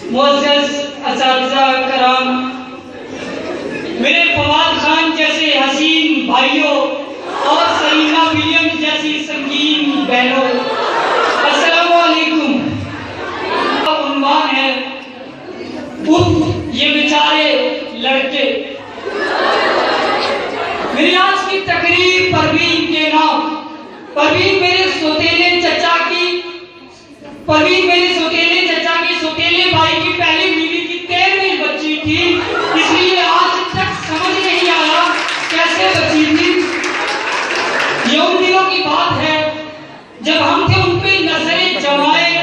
मुअज़्ज़ज़ असातिज़ा कराम, मेरे फवाद खान जैसे हसीन भाइयों और सरीना विलियम्स जैसी संगीन बहनों, अस्सलामु अलैकुम। उन्वान है ये बेचारे लड़के। मेरी आज की तकरीर परवीन के नाम, परवीन मेरे सौतेले चचा की सौतेले भाई की पहली बीवी की 13वीं बच्ची थी, इसलिए आज तक समझ नहीं आया कैसे बची थी। ये उन दिनों की बात है जब हम थे उन पे नजरें जमाए,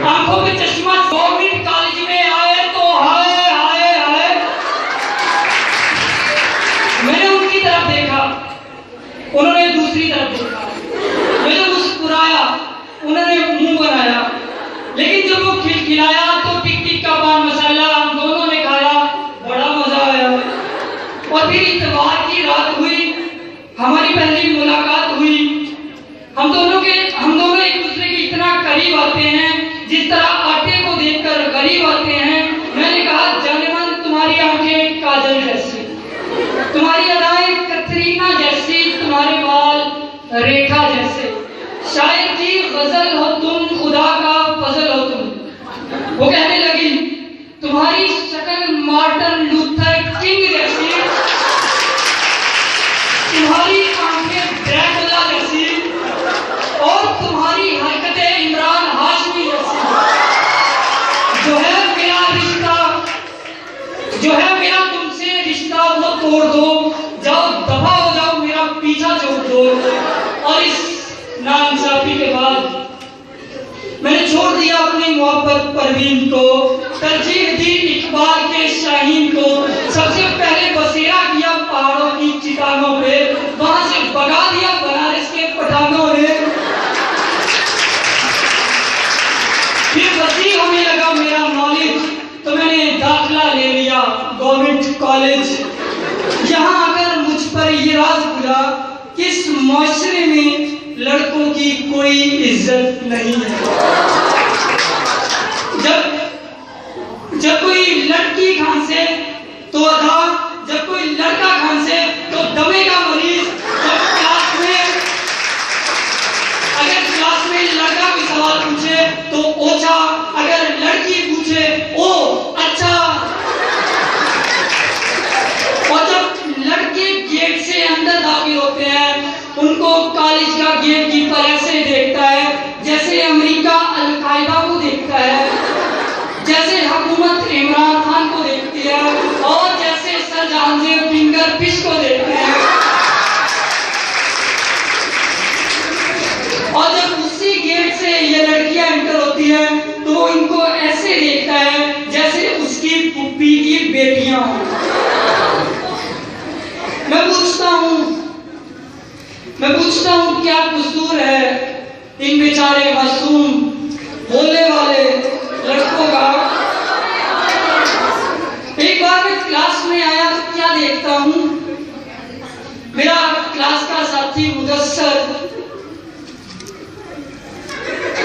आंखों पे चश्मा, गवर्नमेंट कॉलेज में आए तो हाय हाय हाय। मैंने उनकी तरफ देखा, उन्होंने दूसरी तरफ देखा, मैंने मुस्कुराया, उन्होंने मुंह बनाया, लेकिन जब वो खिलखिलाया तो टिक टिक का पान मसाला हम दोनों ने खाया, बड़ा मजा आया। और फिर इतवार की रात हुई, हमारी पहली मुलाकात हुई। हम दोनों एक दूसरे के इतना करीब आते हैं जिस तरह आटे को देखकर गरीब आते हैं। मैंने कहा, जानेमन तुम्हारी आंखें काजल जैसी, तुम्हारी अदाएं कतरीना जैसी, तुम्हारे बाल रेखा जैसे, शायद की गजल हो तुम, खुदा का फजल हो तुम। वो कहने लगी, तुम्हारी शक्ल मार्टिन लूथर किंग जैसी, तुम्हारी आंखें ड्रैकुला जैसी, और तुम्हारी हरकतें इमरान हाशमी जैसी। जो है मेरा तुमसे रिश्ता वो तोड़ दो, जाओ दफा हो जाओ, मेरा पीछा छोड़ दो। और इस नाइंसाफी के बाद मैंने छोड़ दिया अपनी मोहब्बत परवीन को, तरजीह दी इकबाल के शाहीन को। सबसे पहले बसेरा किया पहाड़ों की चट्टानों पे, वहां से भगा दिया बनारस के पठानों ने। फिर वसी होने लगा मेरा नॉलेज, तो मैंने दाखिला ले लिया गवर्नमेंट कॉलेज। यहाँ आकर मुझ पर ये राज खुला कि इस माशरे में लड़कों की कोई इज्जत नहीं है। जब कोई लड़की खांसे तो अधा, जब कोई लड़का खांसे तो दमे का मरीज। अगर क्लास में लड़का कोई सवाल पूछे तो ओछा, अगर लड़की पूछे ओ अच्छा। और जब लड़के गेट से अंदर दाखिल होते हैं, उनको कॉलेज का गेट कीपर ऐसे देखता है जैसे अमेरिका अल-कायदा को देखता है, जैसे हुकूमत इमरान खान को देखती है, और जैसे सर जहांगीर फिंगर फिश को देखते हैं। और जब उसी गेट से ये लड़कियां एंटर होती हैं तो इनको ऐसे देखता है जैसे उसकी पुप्पी की बेटियां हों। मैं पूछता हूँ क्या कसूर है इन बेचारे मासूम बोलने वाले लड़कों का। एक बार मैं क्लास में आया तो क्या देखता हूँ, मेरा क्लास का साथी मुदस्सर,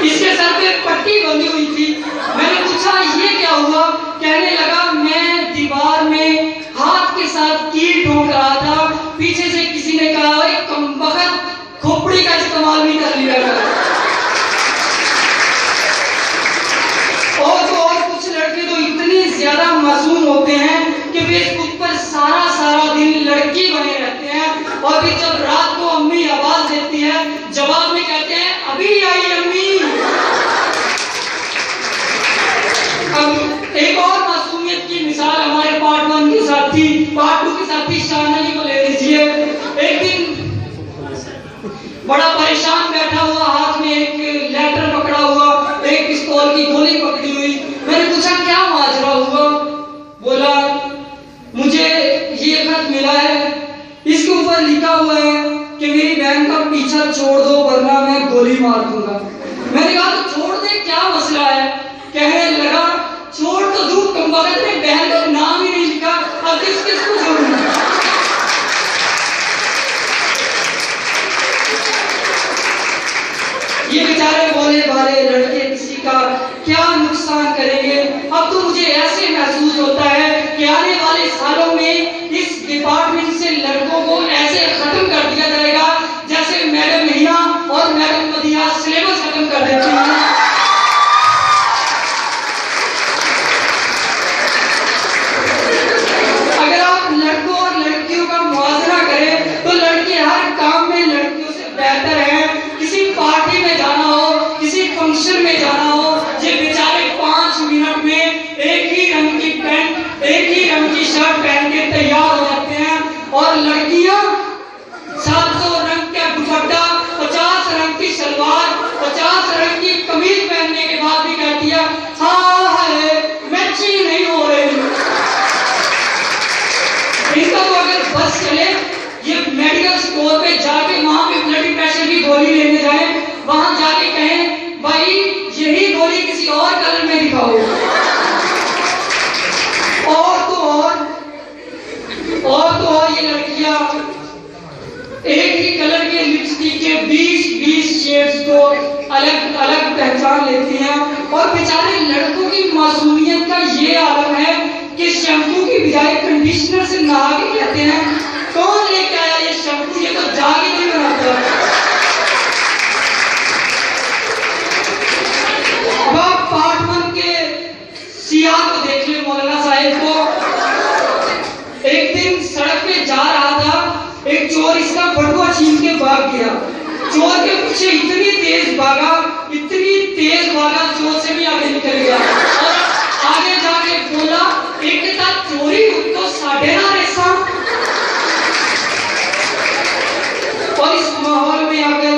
इसके सर पे पट्टी बंधी हुई थी। मैंने पूछा ये क्या हुआ, कहने लगा मैं दीवार में हाथ के साथ कील ठोक रहा था, पीछे से किसी ने कहा कमबख्त खोपड़ी का इस्तेमाल भी कर लिया कर। और कुछ लड़के तो इतने ज्यादा मासूम होते हैं कि फेसबुक पर सारा दिन लड़की बने रहते हैं, और फिर जब रात को अम्मी आवाज देती है जवाब में कहते हैं अभी आई अम्मी। अब एक और मासूमियत की मिसाल हमारे पार्ट 1 के साथी, पार्ट 2 के साथी शान अली को ले लीजिए। एक दिन बड़ा परेशान बैठा हुआ, हाथ में एक लेटर पकड़ा हुआ, एक पिस्तौल की गोली पकड़ी हुई। मैंने पूछा क्या माजरा हुआ, बोला मुझे ये खत मिला है, इसके ऊपर लिखा हुआ है कि मेरी बहन का पीछा छोड़ दो वरना मैं गोली मार दूंगा। मैंने कहा तो छोड़ दे, क्या मसला है। कहने लगा छोड़ तो दूर, कमबख्त ने बहन का नाम ही नहीं लिखा, अब किसको छोड़ूंगा। ये बेचारे बोले भाले लड़के किसी का क्या क्या नुकसान करेंगे। अब तो मुझे ऐसे महसूस होता है कि आने वाले सालों में इस डिपार्टमेंट से लड़कों को ऐसे खत्म कर दिया जाएगा जैसे मैडम हिना और मैडम मदिया सिलेबस खत्म कर देती हैं। अगर आप लड़कों और लड़कियों का मुआवजा करें तो लड़के हर काम में लड़कियों से बेहतर हैं। किसी पार्टी में जाना हो, किसी फंक्शन में जाना हो, ये बेचारे 5 मिनट में एक ही रंग की पैंट, एक ही रंग की शर्ट पहन के तैयार हो जाते हैं। और लड़कियां 700 रंग का दुपट्टा, 50 रंग की सलवार, 50 रंग की कमीज पहनने के बाद भी कहती है हाँ है मैचिंग नहीं हो रही। इनका तो अगर बस चले ये मेडिकल स्टोर पे जाके वहां पे ब्लड प्रेशर की गोली लेने जाए, वहां जाके कहें भाई यही गोली किसी और कलर में दिखाओ। और ये लड़कियां एक ही कलर के लिपस्टिक के 20-20 शेड्स को अलग अलग पहचान लेती हैं। और बेचारे लड़कों की मासूमियत का ये आलम है कि शैम्पू की बजाय कंडीशनर से नहा के कहते हैं कौन लेके आया ये शैम्पू, ये तो जाके नहीं बनाता। अब आप पार्ट 1 के सियार को देख ले मौलाना साहिब को। एक दिन सड़क पे जा रहा था, एक चोर इसका बटुआ छीन के भाग गया। चोर के पीछे इतनी तेज भागा, चोर से भी आगे निकल गया और आगे जाके बोला एक चोरी तो साढ़े ना रेसा। और इस माहौल में आकर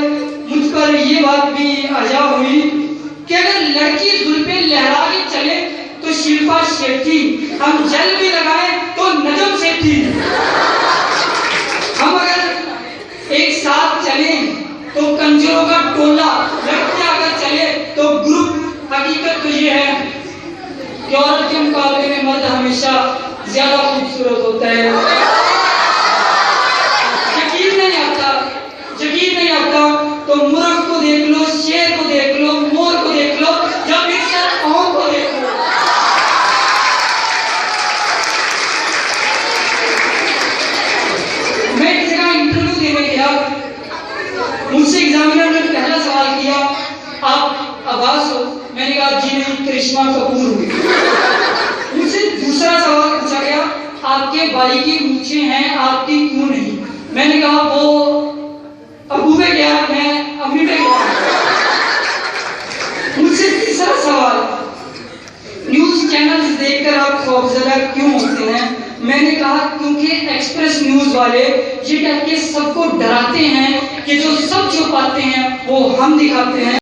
मुझ पर ये बात भी आजा हुई कि अगर लड़की जुल्फे लहरा के चले तो शिल्पा शेट्टी, हम जेल भी लगाए तो नजम सेठी। हम अगर एक साथ चले तो कंजरों का टोला, लड़कियां अगर चले तो ग्रुप। हकीकत तो ये है कि औरत के मुकाबले में मर्द हमेशा ज्यादा खूबसूरत होता है। यकीन नहीं आता तो मुर्ग को देख लो, शेर को देख लो, मोर को देख लो, या मिक्सर कौन को देख लो। मैं एक जगह इंटरव्यू देने गया, मुझसे एग्जामिनर ने पहला सवाल किया आप अब्बास हो? मैंने कहा जी नहीं, करिश्मा कपूर हुई। मुझसे दूसरा सवाल पूछा गया आपके भाई की मूछें हैं आपकी क्यों नहीं? मैंने कहा वो अबू पे गया, मैं अम्मी पे गया। मुझसे तीसरा सवाल न्यूज चैनल्स देखकर आप खौफजदा क्यों होते हैं? मैंने कहा क्योंकि एक्सप्रेस न्यूज वाले ये करके सबको डराते हैं कि जो सब छुपाते हैं वो हम दिखाते हैं।